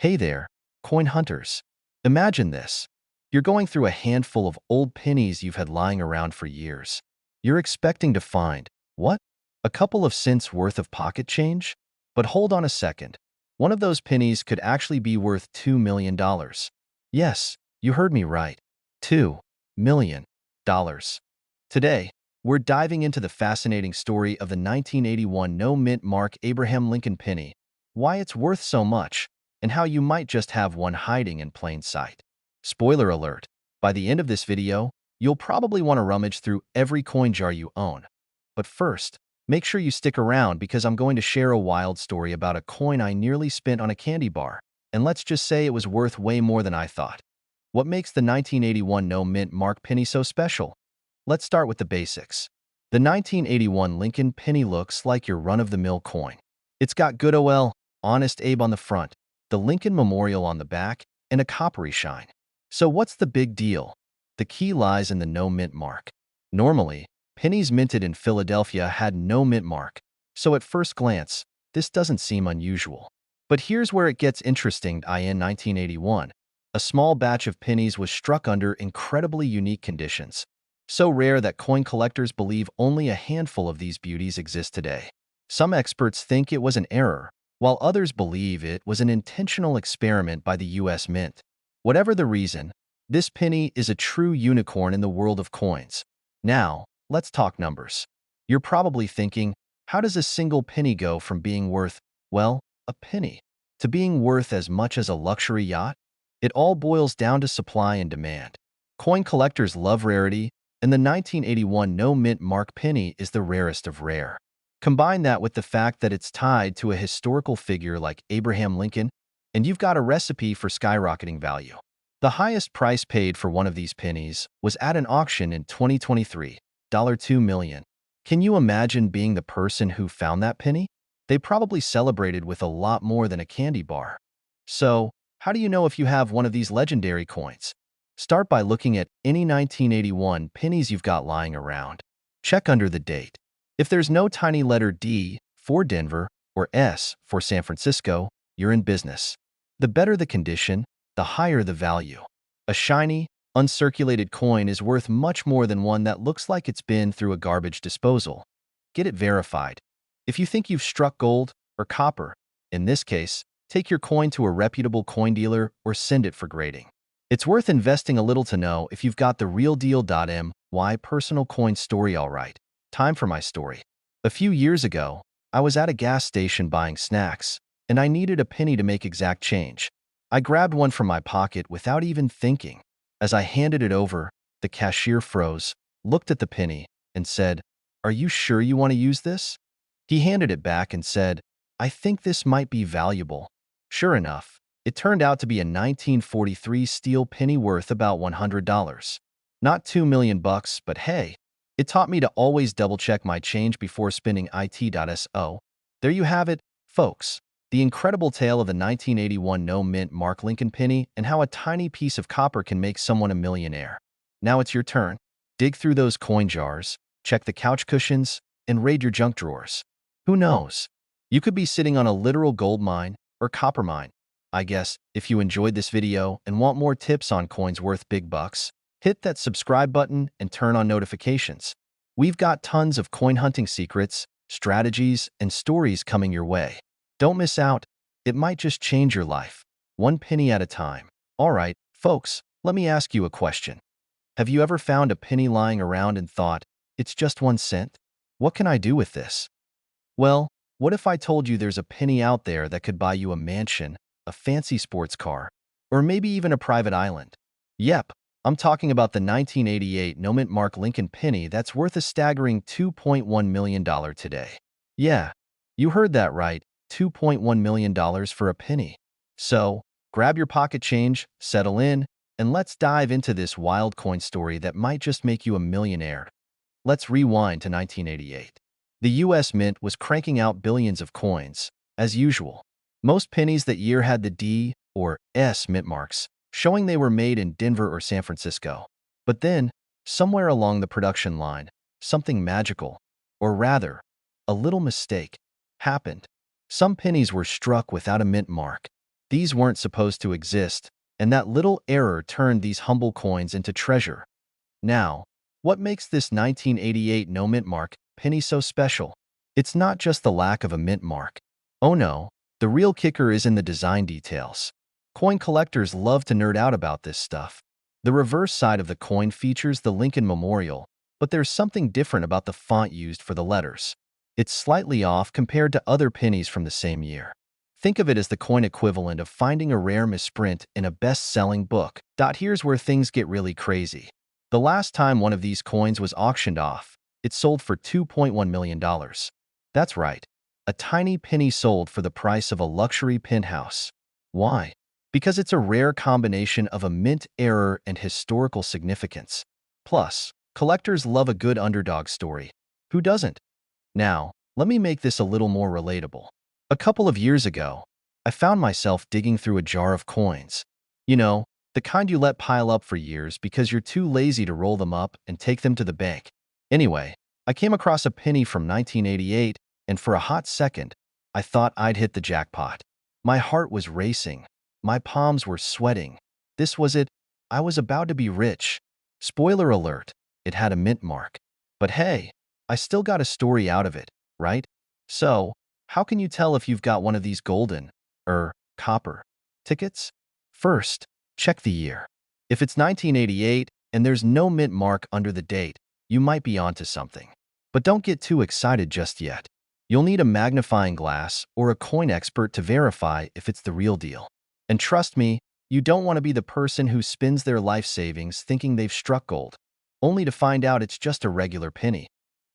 Hey there, coin hunters. Imagine this. You're going through a handful of old pennies you've had lying around for years. You're expecting to find, what? A couple of cents worth of pocket change? But hold on a second. One of those pennies could actually be worth $2 million. Yes, you heard me right. $2 million. Today, we're diving into the fascinating story of the 1981 no-mint mark Abraham Lincoln penny, why it's worth so much, and how you might just have one hiding in plain sight. Spoiler alert, by the end of this video, you'll probably want to rummage through every coin jar you own. But first, make sure you stick around because I'm going to share a wild story about a coin I nearly spent on a candy bar, and let's just say it was worth way more than I thought. What makes the 1981 no-mint mark penny so special? Let's start with the basics. The 1981 Lincoln penny looks like your run-of-the-mill coin. It's got good Honest Abe on the front, the Lincoln Memorial on the back, and a coppery shine. So what's the big deal? The key lies in the no-mint mark. Normally, pennies minted in Philadelphia had no mint mark, so at first glance, this doesn't seem unusual. But here's where it gets interesting. In 1981, a small batch of pennies was struck under incredibly unique conditions, so rare that coin collectors believe only a handful of these beauties exist today. Some experts think it was an error, while others believe it was an intentional experiment by the U.S. Mint. Whatever the reason, this penny is a true unicorn in the world of coins. Now, let's talk numbers. You're probably thinking, how does a single penny go from being worth, well, a penny, to being worth as much as a luxury yacht? It all boils down to supply and demand. Coin collectors love rarity, and the 1981 no-mint mark penny is the rarest of rare. Combine that with the fact that it's tied to a historical figure like Abraham Lincoln, and you've got a recipe for skyrocketing value. The highest price paid for one of these pennies was at an auction in 2023, $2 million. Can you imagine being the person who found that penny? They probably celebrated with a lot more than a candy bar. So, how do you know if you have one of these legendary coins? Start by looking at any 1981 pennies you've got lying around. Check under the date. If there's no tiny letter D for Denver or S for San Francisco, you're in business. The better the condition, the higher the value. A shiny, uncirculated coin is worth much more than one that looks like it's been through a garbage disposal. Get it verified. If you think you've struck gold or copper, in this case, take your coin to a reputable coin dealer or send it for grading. It's worth investing a little to know if you've got the real deal. My personal coin story. All right, time for my story. A few years ago, I was at a gas station buying snacks, and I needed a penny to make exact change. I grabbed one from my pocket without even thinking. As I handed it over, the cashier froze, looked at the penny, and said, "Are you sure you want to use this?" He handed it back and said, "I think this might be valuable." Sure enough, it turned out to be a 1943 steel penny worth about $100. Not $2 million, but hey, it taught me to always double-check my change before spending it. There you have it, folks. The incredible tale of the 1981 no-mint mark Lincoln penny and how a tiny piece of copper can make someone a millionaire. Now it's your turn. Dig through those coin jars, check the couch cushions, and raid your junk drawers. Who knows? You could be sitting on a literal gold mine or copper mine. I guess if you enjoyed this video and want more tips on coins worth big bucks, hit that subscribe button and turn on notifications. We've got tons of coin hunting secrets, strategies, and stories coming your way. Don't miss out. It might just change your life, one penny at a time. All right, folks, let me ask you a question. Have you ever found a penny lying around and thought, it's just 1 cent? What can I do with this? Well, what if I told you there's a penny out there that could buy you a mansion, a fancy sports car, or maybe even a private island? Yep, I'm talking about the 1988 no-mint mark Lincoln penny that's worth a staggering $2.1 million today. Yeah, you heard that right, $2.1 million for a penny. So, grab your pocket change, settle in, and let's dive into this wild coin story that might just make you a millionaire. Let's rewind to 1988. The U.S. Mint was cranking out billions of coins, as usual. Most pennies that year had the D or S mint marks, showing they were made in Denver or San Francisco. But then, somewhere along the production line, something magical, or rather, a little mistake, happened. Some pennies were struck without a mint mark. These weren't supposed to exist, and that little error turned these humble coins into treasure. Now, what makes this 1988 no mint mark penny so special? It's not just the lack of a mint mark. Oh no, the real kicker is in the design details. Coin collectors love to nerd out about this stuff. The reverse side of the coin features the Lincoln Memorial, but there's something different about the font used for the letters. It's slightly off compared to other pennies from the same year. Think of it as the coin equivalent of finding a rare misprint in a best-selling book. Here's where things get really crazy. The last time one of these coins was auctioned off, it sold for $2.1 million. That's right. A tiny penny sold for the price of a luxury penthouse. Why? Because it's a rare combination of a mint error and historical significance. Plus, collectors love a good underdog story. Who doesn't? Now, let me make this a little more relatable. A couple of years ago, I found myself digging through a jar of coins. You know, the kind you let pile up for years because you're too lazy to roll them up and take them to the bank. Anyway, I came across a penny from 1988, and for a hot second, I thought I'd hit the jackpot. My heart was racing. My palms were sweating. This was it. I was about to be rich. Spoiler alert, it had a mint mark. But hey, I still got a story out of it, right? So, how can you tell if you've got one of these golden, copper tickets? First, check the year. If it's 1988 and there's no mint mark under the date, you might be onto something. But don't get too excited just yet. You'll need a magnifying glass or a coin expert to verify if it's the real deal. And trust me, you don't want to be the person who spends their life savings thinking they've struck gold, only to find out it's just a regular penny.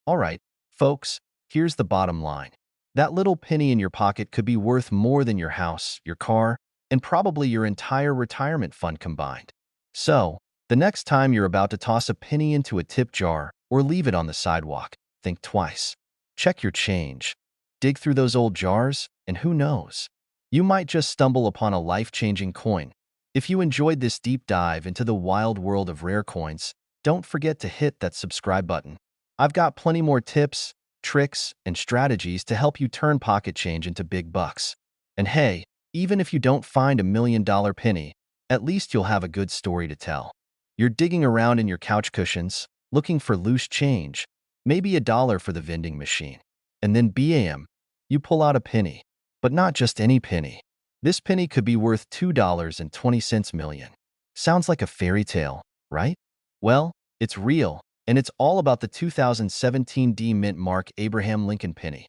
Alright, folks, here's the bottom line. That little penny in your pocket could be worth more than your house, your car, and probably your entire retirement fund combined. So, the next time you're about to toss a penny into a tip jar or leave it on the sidewalk, think twice. Check your change. Dig through those old jars, and who knows? You might just stumble upon a life-changing coin. If you enjoyed this deep dive into the wild world of rare coins, don't forget to hit that subscribe button. I've got plenty more tips, tricks, and strategies to help you turn pocket change into big bucks. And hey, even if you don't find $1 million penny, at least you'll have a good story to tell. You're digging around in your couch cushions, looking for loose change, maybe $1 for the vending machine. And then bam, you pull out a penny. But not just any penny. This penny could be worth $2.20 million. Sounds like a fairy tale, right? Well, it's real, and it's all about the 2017 D Mint Mark Abraham Lincoln penny.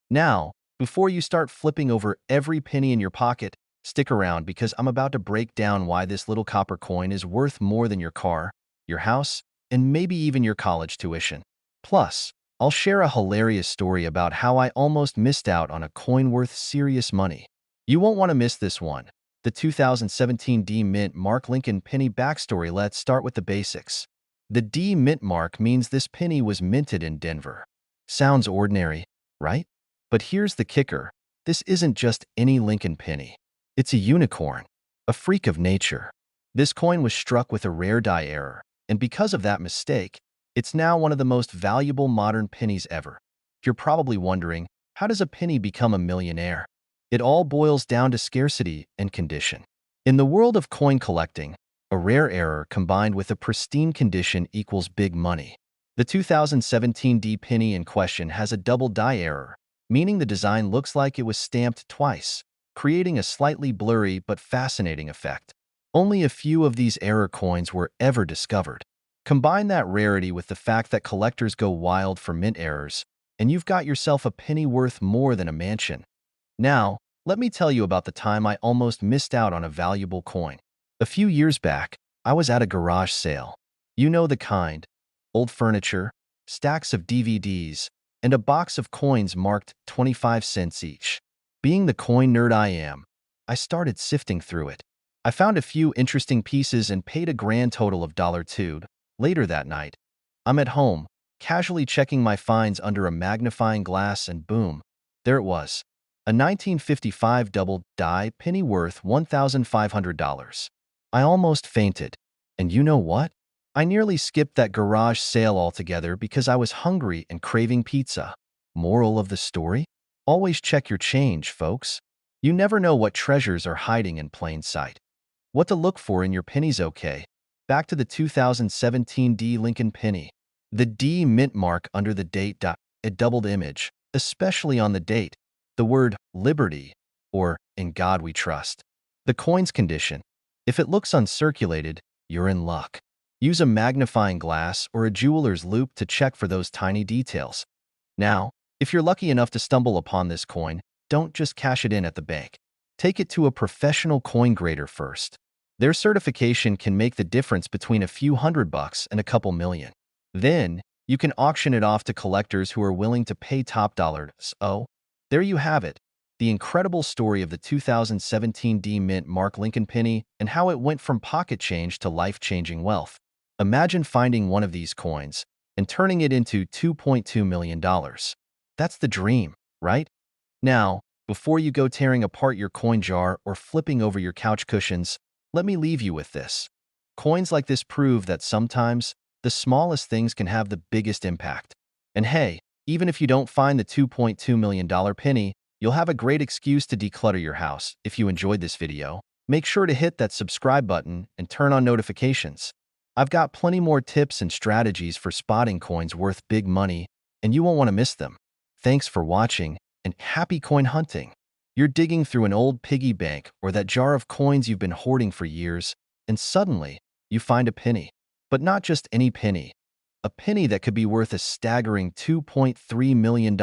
Now, before you start flipping over every penny in your pocket, stick around because I'm about to break down why this little copper coin is worth more than your car, your house, and maybe even your college tuition. Plus, I'll share a hilarious story about how I almost missed out on a coin worth serious money. You won't want to miss this one. The 2017 D Mint Mark Lincoln penny backstory. Let's start with the basics. The D Mint mark means this penny was minted in Denver. Sounds ordinary, right? But here's the kicker. This isn't just any Lincoln penny. It's a unicorn, a freak of nature. This coin was struck with a rare die error, and because of that mistake, it's now one of the most valuable modern pennies ever. You're probably wondering, how does a penny become a millionaire? It all boils down to scarcity and condition. In the world of coin collecting, a rare error combined with a pristine condition equals big money. The 2017 D penny in question has a double die error, meaning the design looks like it was stamped twice, creating a slightly blurry but fascinating effect. Only a few of these error coins were ever discovered. Combine that rarity with the fact that collectors go wild for mint errors, and you've got yourself a penny worth more than a mansion. Now, let me tell you about the time I almost missed out on a valuable coin. A few years back, I was at a garage sale. You know the kind. Old furniture, stacks of DVDs, and a box of coins marked 25 cents each. Being the coin nerd I am, I started sifting through it. I found a few interesting pieces and paid a grand total of $2. Later that night, I'm at home, casually checking my finds under a magnifying glass, and boom, there it was. A 1955 double die penny worth $1,500. I almost fainted. And you know what? I nearly skipped that garage sale altogether because I was hungry and craving pizza. Moral of the story? Always check your change, folks. You never know what treasures are hiding in plain sight. What to look for in your pennies. Okay, back to the 2017 D Lincoln penny. The D mint mark under the date. A doubled image, especially on the date. The word liberty, or in God we trust. The coin's condition. If it looks uncirculated, you're in luck. Use a magnifying glass or a jeweler's loupe to check for those tiny details. Now, if you're lucky enough to stumble upon this coin, don't just cash it in at the bank. Take it to a professional coin grader first. Their certification can make the difference between a few $100 and a couple million. Then, you can auction it off to collectors who are willing to pay top dollar. So, there you have it, the incredible story of the 2017 D Mint Mark Lincoln penny and how it went from pocket change to life-changing wealth. Imagine finding one of these coins and turning it into $2.2 million. That's the dream, right? Now, before you go tearing apart your coin jar or flipping over your couch cushions, let me leave you with this. Coins like this prove that sometimes the smallest things can have the biggest impact. And hey, even if you don't find the $2.2 million penny, you'll have a great excuse to declutter your house. If you enjoyed this video, make sure to hit that subscribe button and turn on notifications. I've got plenty more tips and strategies for spotting coins worth big money, and you won't want to miss them. Thanks for watching, and happy coin hunting. You're digging through an old piggy bank or that jar of coins you've been hoarding for years, and suddenly, you find a penny. But not just any penny. A penny that could be worth a staggering $2.3 million.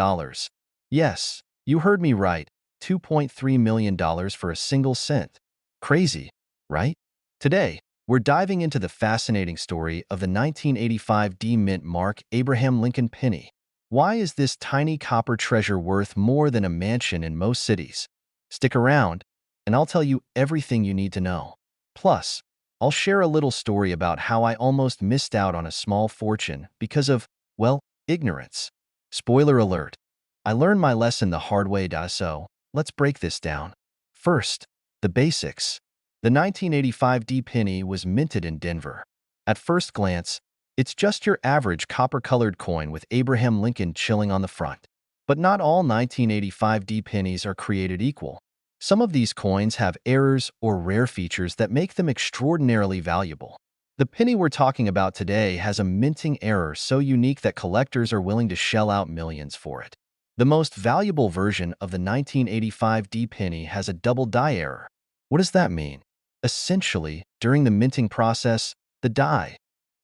Yes, you heard me right, $2.3 million for a single cent. Crazy, right? Today, we're diving into the fascinating story of the 1985 D Mint Mark Abraham Lincoln penny. Why is this tiny copper treasure worth more than a mansion in most cities? Stick around, and I'll tell you everything you need to know. Plus, I'll share a little story about how I almost missed out on a small fortune because of, well, ignorance. Spoiler alert. I learned my lesson the hard way, so let's break this down. First, the basics. The 1985 D penny was minted in Denver. At first glance, it's just your average copper-colored coin with Abraham Lincoln chilling on the front. But not all 1985 D pennies are created equal. Some of these coins have errors or rare features that make them extraordinarily valuable. The penny we're talking about today has a minting error so unique that collectors are willing to shell out millions for it. The most valuable version of the 1985 D penny has a double die error. What does that mean? Essentially, during the minting process, the die,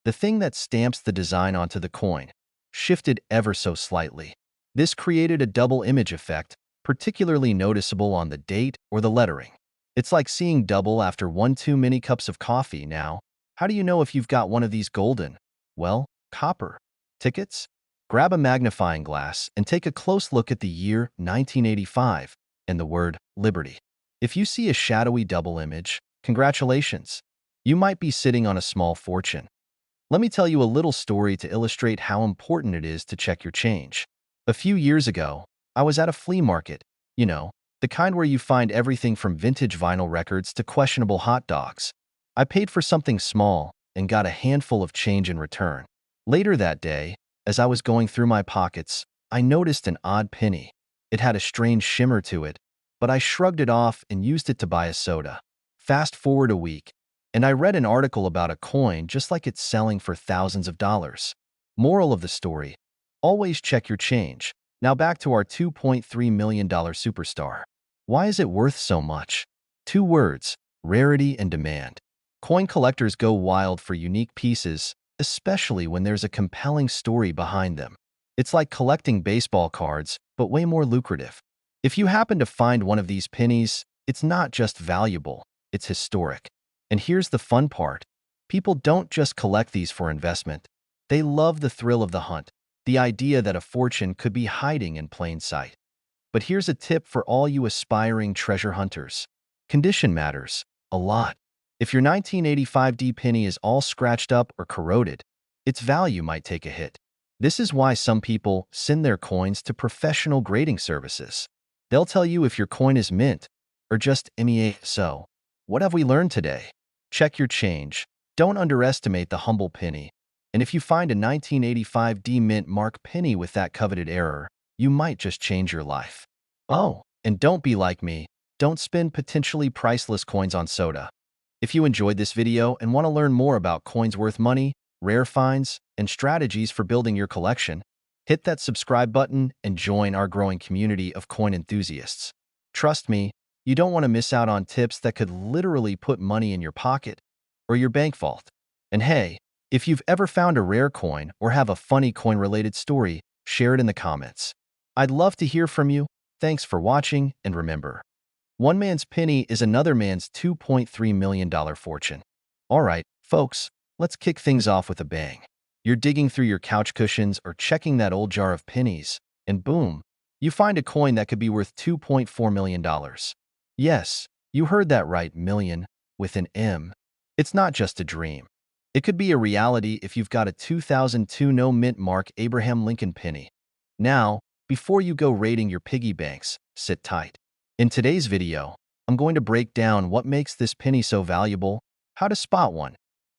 the thing that stamps the design onto the coin, shifted ever so slightly. This created a double image effect, particularly noticeable on the date or the lettering. It's like seeing double after one too many cups of coffee. Now, how do you know if you've got one of these golden, well, copper tickets? Grab a magnifying glass and take a close look at the year 1985 and the word liberty. If you see a shadowy double image, congratulations. You might be sitting on a small fortune. Let me tell you a little story to illustrate how important it is to check your change. A few years ago, I was at a flea market, the kind where you find everything from vintage vinyl records to questionable hot dogs. I paid for something small and got a handful of change in return. Later that day, as I was going through my pockets, I noticed an odd penny. It had a strange shimmer to it, but I shrugged it off and used it to buy a soda. Fast forward a week, and I read an article about a coin just like it's selling for thousands of dollars. Moral of the story: always check your change. Now back to our $2.3 million superstar. Why is it worth so much? Two words: rarity and demand. Coin collectors go wild for unique pieces, especially when there's a compelling story behind them. It's like collecting baseball cards, but way more lucrative. If you happen to find one of these pennies, it's not just valuable, it's historic. And here's the fun part. People don't just collect these for investment. They love the thrill of the hunt, the idea that a fortune could be hiding in plain sight. But here's a tip for all you aspiring treasure hunters. Condition matters a lot. If your 1985 D penny is all scratched up or corroded, its value might take a hit. This is why some people send their coins to professional grading services. They'll tell you if your coin is mint or just meh. So, what have we learned today? Check your change. Don't underestimate the humble penny. And if you find a 1985 D Mint Mark penny with that coveted error, you might just change your life. Oh, and don't be like me. don't spend potentially priceless coins on soda. If you enjoyed this video and want to learn more about coins worth money, rare finds, and strategies for building your collection, hit that subscribe button and join our growing community of coin enthusiasts. Trust me, you don't want to miss out on tips that could literally put money in your pocket or your bank vault. And hey, if you've ever found a rare coin or have a funny coin-related story, share it in the comments. I'd love to hear from you. Thanks for watching, and remember, one man's penny is another man's $2.3 million fortune. Alright, folks, let's kick things off with a bang. You're digging through your couch cushions or checking that old jar of pennies, and boom, you find a coin that could be worth $2.4 million. Yes, you heard that right, million, with an M. It's not just a dream. It could be a reality if you've got a 2002 no mint mark Abraham Lincoln penny. Now, before you go raiding your piggy banks, sit tight. In today's video, I'm going to break down what makes this penny so valuable, how to spot one,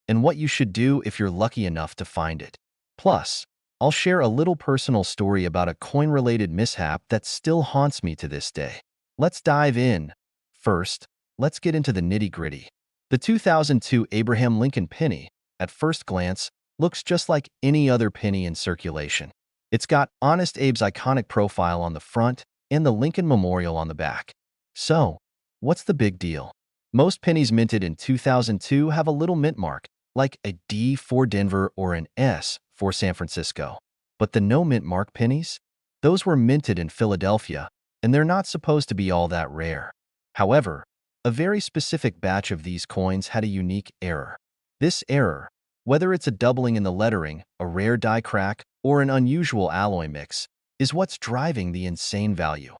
and what you should do if you're lucky enough to find it. Plus, I'll share a little personal story about a coin-related mishap that still haunts me to this day. Let's dive in. First, let's get into the nitty-gritty. The 2002 Abraham Lincoln penny, at first glance, looks just like any other penny in circulation. It's got Honest Abe's iconic profile on the front and the Lincoln Memorial on the back. So, what's the big deal? Most pennies minted in 2002 have a little mint mark, like a D for Denver or an S for San Francisco. But the no mint mark pennies? Those were minted in Philadelphia, and they're not supposed to be all that rare. However, a very specific batch of these coins had a unique error. This error, whether it's a doubling in the lettering, a rare die crack, or an unusual alloy mix, is what's driving the insane value.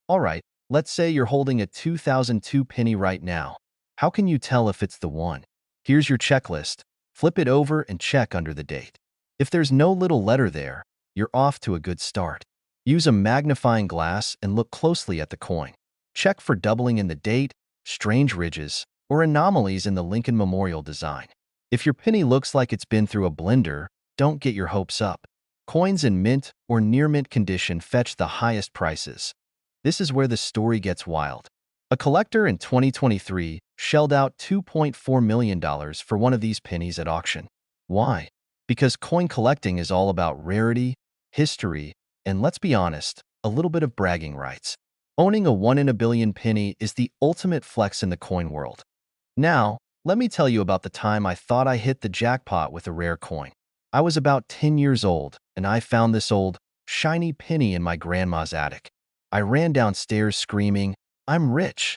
Alright, let's say you're holding a 2002 penny right now. How can you tell if it's the one? Here's your checklist. Flip it over and check under the date. If there's no little letter there, you're off to a good start. Use a magnifying glass and look closely at the coin. Check for doubling in the date, strange ridges, or anomalies in the Lincoln Memorial design. If your penny looks like it's been through a blender, don't get your hopes up. Coins in mint or near mint condition fetch the highest prices. This is where the story gets wild. A collector in 2023 shelled out $2.4 million for one of these pennies at auction. Why? Because coin collecting is all about rarity, history, and let's be honest, a little bit of bragging rights. Owning a 1 in a billion penny is the ultimate flex in the coin world. Now, let me tell you about the time I thought I hit the jackpot with a rare coin. I was about 10 years old, and I found this old, shiny penny in my grandma's attic. I ran downstairs screaming, "I'm rich!"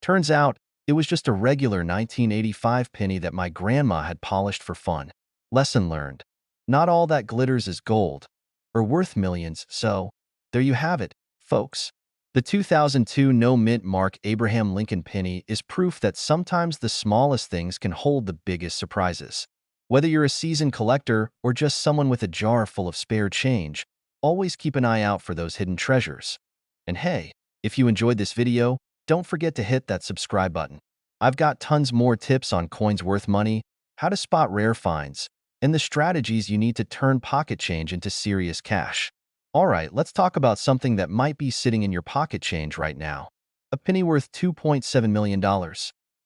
Turns out, it was just a regular 1985 penny that my grandma had polished for fun. Lesson learned. Not all that glitters is gold, or worth millions, so there you have it, folks. The 2002 no mint mark Abraham Lincoln penny is proof that sometimes the smallest things can hold the biggest surprises. Whether you're a seasoned collector or just someone with a jar full of spare change, always keep an eye out for those hidden treasures. And hey, if you enjoyed this video, don't forget to hit that subscribe button. I've got tons more tips on coins worth money, how to spot rare finds, and the strategies you need to turn pocket change into serious cash. Alright, let's talk about something that might be sitting in your pocket change right now. A penny worth $2.7 million.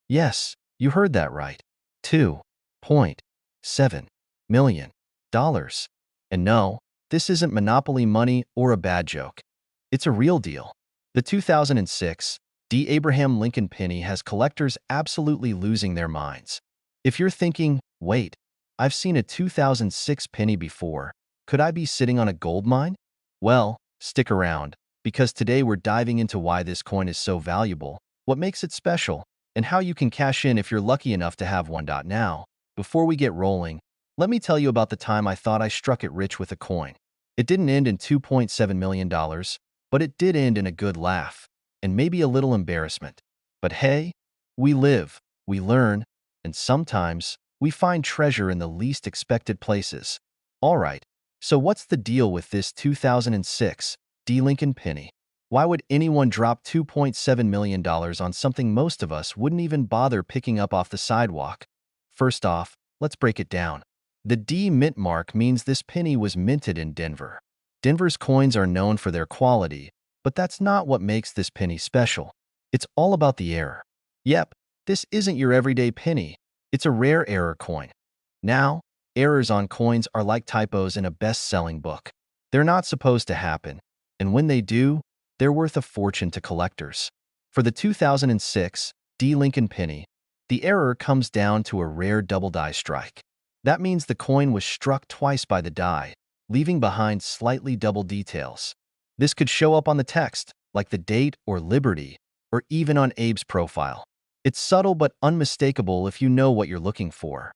Yes, you heard that right. $2.7 million. And no, this isn't monopoly money or a bad joke. It's a real deal. The 2006 D. Abraham Lincoln penny has collectors absolutely losing their minds. If you're thinking, wait, I've seen a 2006 penny before, could I be sitting on a gold mine? Well, stick around, because today we're diving into why this coin is so valuable, what makes it special, and how you can cash in if you're lucky enough to have one. Now, before we get rolling, let me tell you about the time I thought I struck it rich with a coin. It didn't end in $2.7 million, but it did end in a good laugh, and maybe a little embarrassment. But hey, we live, we learn, and sometimes we find treasure in the least expected places. Alright, so what's the deal with this 2006 D. Lincoln penny? Why would anyone drop $2.7 million on something most of us wouldn't even bother picking up off the sidewalk? First off, let's break it down. The D mint mark means this penny was minted in Denver. Denver's coins are known for their quality, but that's not what makes this penny special. It's all about the error. Yep, this isn't your everyday penny. It's a rare error coin. Now, errors on coins are like typos in a best-selling book. They're not supposed to happen, and when they do, they're worth a fortune to collectors. For the 2006 D. Lincoln penny, the error comes down to a rare double die strike. That means the coin was struck twice by the die, leaving behind slightly double details. This could show up on the text, like the date or Liberty, or even on Abe's profile. It's subtle but unmistakable if you know what you're looking for.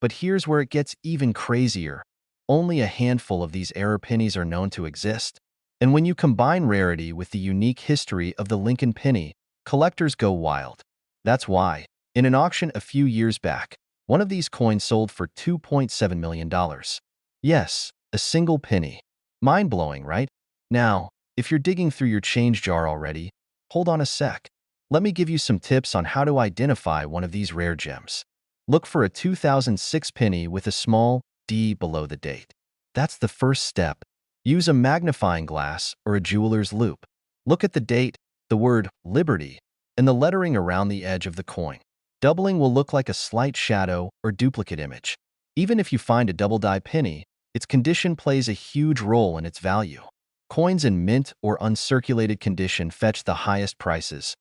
But here's where it gets even crazier. Only a handful of these error pennies are known to exist. And when you combine rarity with the unique history of the Lincoln penny, collectors go wild. That's why, in an auction a few years back, one of these coins sold for $2.7 million. Yes, a single penny. Mind-blowing, right? Now, if you're digging through your change jar already, hold on a sec. Let me give you some tips on how to identify one of these rare gems. Look for a 2006 penny with a small D below the date. That's the first step. Use a magnifying glass or a jeweler's loupe. Look at the date, the word Liberty, and the lettering around the edge of the coin. Doubling will look like a slight shadow or duplicate image. Even if you find a double die penny, its condition plays a huge role in its value. Coins in mint or uncirculated condition fetch the highest prices.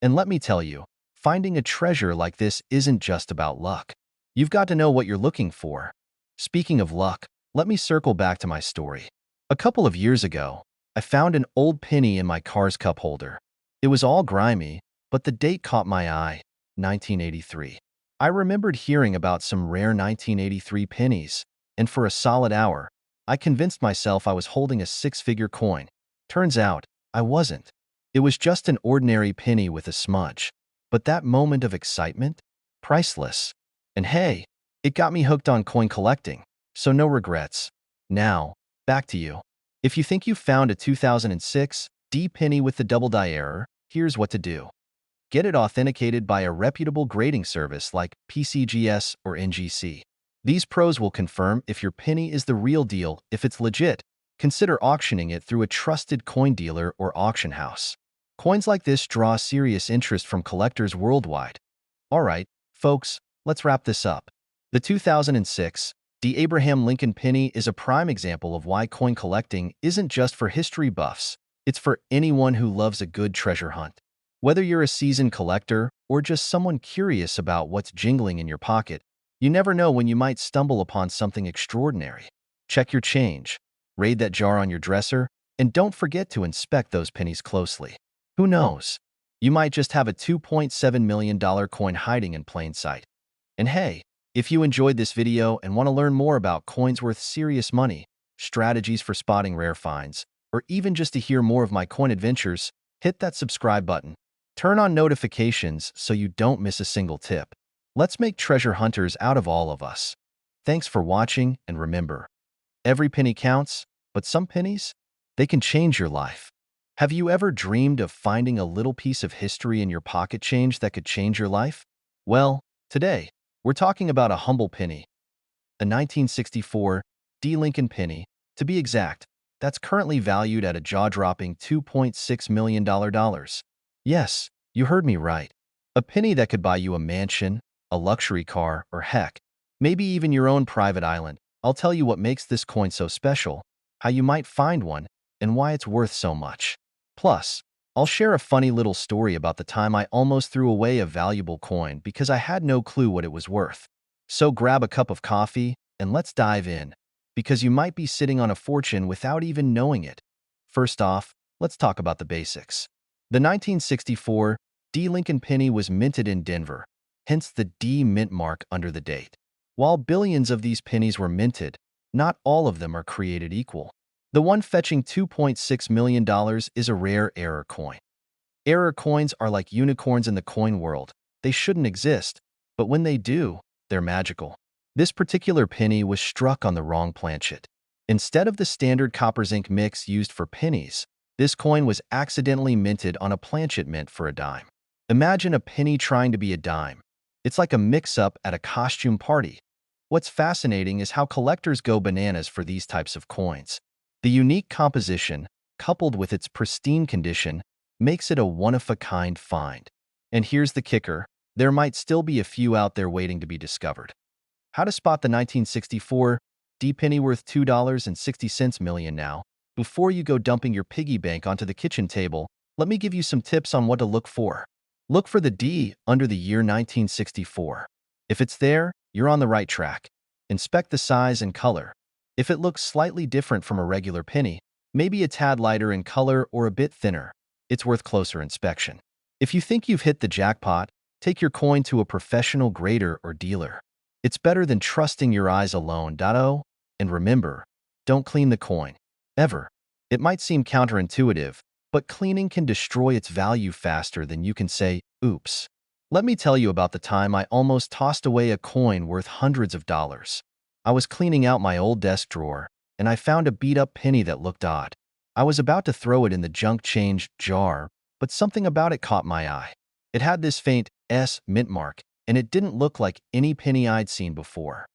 And let me tell you, finding a treasure like this isn't just about luck. You've got to know what you're looking for. Speaking of luck, let me circle back to my story. A couple of years ago, I found an old penny in my car's cup holder. It was all grimy, but the date caught my eye, 1983. I remembered hearing about some rare 1983 pennies, and for a solid hour, I convinced myself I was holding a six-figure coin. Turns out, I wasn't. It was just an ordinary penny with a smudge. But that moment of excitement? Priceless. And hey, it got me hooked on coin collecting, so no regrets. Now, back to you. If you think you've found a 2006 D penny with the double die error, here's what to do. Get it authenticated by a reputable grading service like PCGS or NGC. These pros will confirm if your penny is the real deal. If it's legit, consider auctioning it through a trusted coin dealer or auction house. Coins like this draw serious interest from collectors worldwide. Alright, folks, let's wrap this up. The 2006 D. Abraham Lincoln penny is a prime example of why coin collecting isn't just for history buffs, it's for anyone who loves a good treasure hunt. Whether you're a seasoned collector or just someone curious about what's jingling in your pocket, you never know when you might stumble upon something extraordinary. Check your change, raid that jar on your dresser, and don't forget to inspect those pennies closely. Who knows? You might just have a $2.7 million coin hiding in plain sight. And hey, if you enjoyed this video and want to learn more about coins worth serious money, strategies for spotting rare finds, or even just to hear more of my coin adventures, hit that subscribe button. Turn on notifications so you don't miss a single tip. Let's make treasure hunters out of all of us. Thanks for watching, and remember, every penny counts, but some pennies, they can change your life. Have you ever dreamed of finding a little piece of history in your pocket change that could change your life? Well, today, we're talking about a humble penny, a 1964 D. Lincoln penny, to be exact, that's currently valued at a jaw-dropping $2.6 million. Yes, you heard me right. A penny that could buy you a mansion, a luxury car, or heck, maybe even your own private island. I'll tell you what makes this coin so special, how you might find one, and why it's worth so much. Plus, I'll share a funny little story about the time I almost threw away a valuable coin because I had no clue what it was worth. So grab a cup of coffee, and let's dive in, because you might be sitting on a fortune without even knowing it. First off, let's talk about the basics. The 1964 D. Lincoln penny was minted in Denver, hence the D mint mark under the date. While billions of these pennies were minted, not all of them are created equal. The one fetching $2.6 million is a rare error coin. Error coins are like unicorns in the coin world. They shouldn't exist, but when they do, they're magical. This particular penny was struck on the wrong planchet. Instead of the standard copper zinc mix used for pennies, this coin was accidentally minted on a planchet meant for a dime. Imagine a penny trying to be a dime. It's like a mix-up at a costume party. What's fascinating is how collectors go bananas for these types of coins. The unique composition, coupled with its pristine condition, makes it a one-of-a-kind find. And here's the kicker, there might still be a few out there waiting to be discovered. How to spot the 1964 D penny worth $2.60 million now. Before you go dumping your piggy bank onto the kitchen table, let me give you some tips on what to look for. Look for the D under the year 1964. If it's there, you're on the right track. Inspect the size and color. If it looks slightly different from a regular penny, maybe a tad lighter in color or a bit thinner, it's worth closer inspection. If you think you've hit the jackpot, take your coin to a professional grader or dealer. It's better than trusting your eyes alone. And remember, don't clean the coin. Ever. It might seem counterintuitive, but cleaning can destroy its value faster than you can say, oops. Let me tell you about the time I almost tossed away a coin worth hundreds of dollars. I was cleaning out my old desk drawer, and I found a beat-up penny that looked odd. I was about to throw it in the junk change jar, but something about it caught my eye. It had this faint S mint mark, and it didn't look like any penny I'd seen before.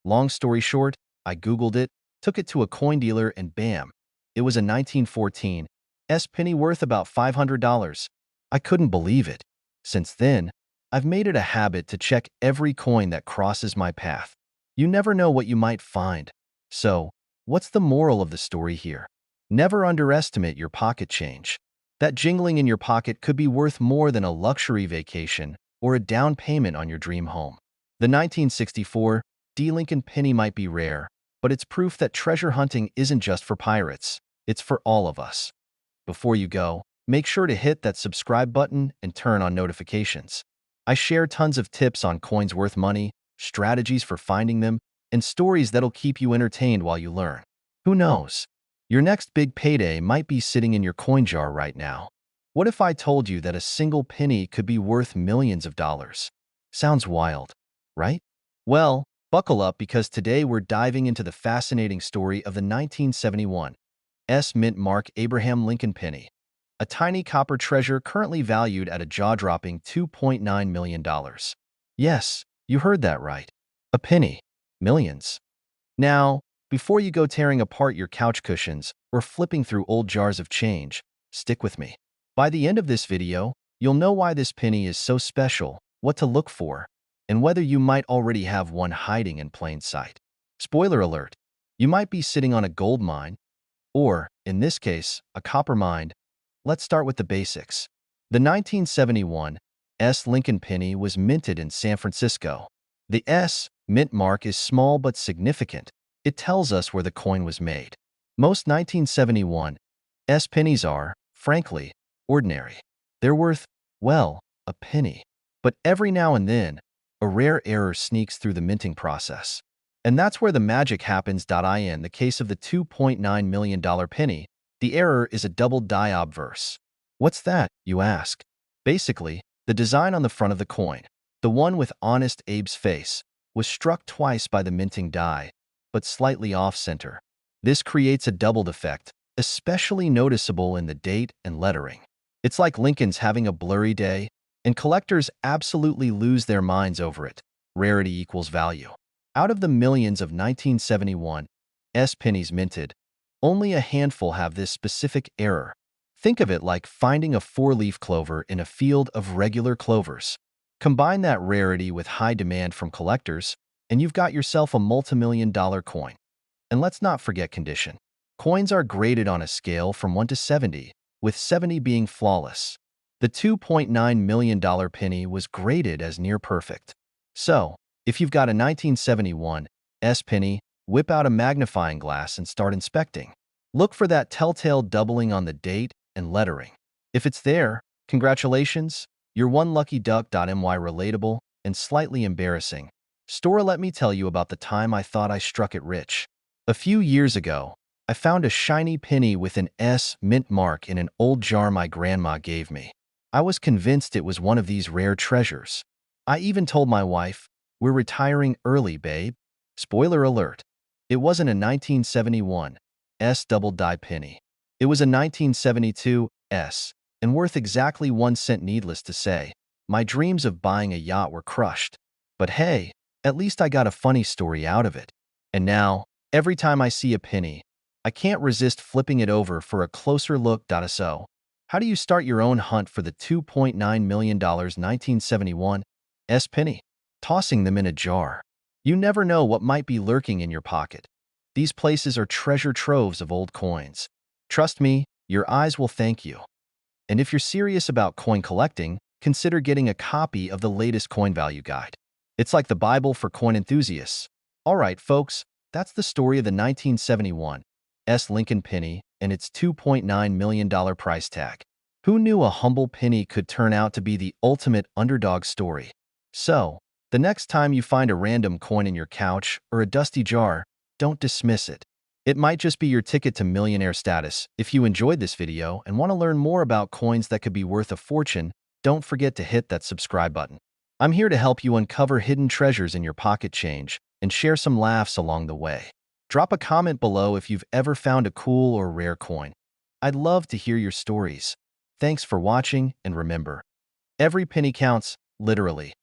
Long story short, I Googled it, took it to a coin dealer, and bam, it was a 1914 S penny worth about $500. I couldn't believe it. Since then, I've made it a habit to check every coin that crosses my path. You never know what you might find. So, what's the moral of the story here? Never underestimate your pocket change. That jingling in your pocket could be worth more than a luxury vacation or a down payment on your dream home. The 1964 D Lincoln penny might be rare, but it's proof that treasure hunting isn't just for pirates. It's for all of us. Before you go, make sure to hit that subscribe button and turn on notifications. I share tons of tips on coins worth money, strategies for finding them, and stories that'll keep you entertained while you learn. Who knows? Your next big payday might be sitting in your coin jar right now. What if I told you that a single penny could be worth millions of dollars? Sounds wild, right? Well, buckle up because today we're diving into the fascinating story of the 1971 S mint mark Abraham Lincoln penny, a tiny copper treasure currently valued at a jaw-dropping $2.9 million. Yes, you heard that right. A penny. Millions. Now, before you go tearing apart your couch cushions or flipping through old jars of change, stick with me. By the end of this video, you'll know why this penny is so special, what to look for, and whether you might already have one hiding in plain sight. Spoiler alert, you might be sitting on a gold mine, or, in this case, a copper mine. Let's start with the basics. The 1971 S Lincoln penny was minted in San Francisco. The S mint mark is small but significant. It tells us where the coin was made. Most 1971 S pennies are, frankly, ordinary. They're worth, well, a penny. But every now and then, a rare error sneaks through the minting process. And that's where the magic happens. In the case of the $2.9 million penny, the error is a doubled die obverse. What's that, you ask? Basically, the design on the front of the coin, the one with Honest Abe's face, was struck twice by the minting die, but slightly off-center. This creates a doubled effect, especially noticeable in the date and lettering. It's like Lincoln's having a blurry day, and collectors absolutely lose their minds over it. Rarity equals value. Out of the millions of 1971 S pennies minted, only a handful have this specific error. Think of it like finding a four-leaf clover in a field of regular clovers. Combine that rarity with high demand from collectors, and you've got yourself a multi-million-dollar coin. And let's not forget condition. Coins are graded on a scale from 1 to 70, with 70 being flawless. The $2.9 million penny was graded as near perfect. So, if you've got a 1971 S penny, whip out a magnifying glass and start inspecting. Look for that telltale doubling on the date and lettering. If it's there, congratulations, you're one lucky duck. Relatable and slightly embarrassing. Story. Let me tell you about the time I thought I struck it rich. A few years ago, I found a shiny penny with an S mint mark in an old jar my grandma gave me. I was convinced it was one of these rare treasures. I even told my wife, "We're retiring early, babe." Spoiler alert. It wasn't a 1971 S double die penny. It was a 1972 S, and worth exactly 1 cent. Needless to say, my dreams of buying a yacht were crushed. But hey, at least I got a funny story out of it. And now, every time I see a penny, I can't resist flipping it over for a closer look. So, How do you start your own hunt for the $2.9 million 1971 S penny? Tossing them in a jar. You never know what might be lurking in your pocket. These places are treasure troves of old coins. Trust me, your eyes will thank you. And if you're serious about coin collecting, consider getting a copy of the latest coin value guide. It's like the Bible for coin enthusiasts. All right, folks, that's the story of the 1971 S Lincoln penny and its $2.9 million price tag. Who knew a humble penny could turn out to be the ultimate underdog story? So, the next time you find a random coin in your couch or a dusty jar, don't dismiss it. It might just be your ticket to millionaire status. If you enjoyed this video and want to learn more about coins that could be worth a fortune, don't forget to hit that subscribe button. I'm here to help you uncover hidden treasures in your pocket change and share some laughs along the way. Drop a comment below if you've ever found a cool or rare coin. I'd love to hear your stories. Thanks for watching, and remember, every penny counts, literally.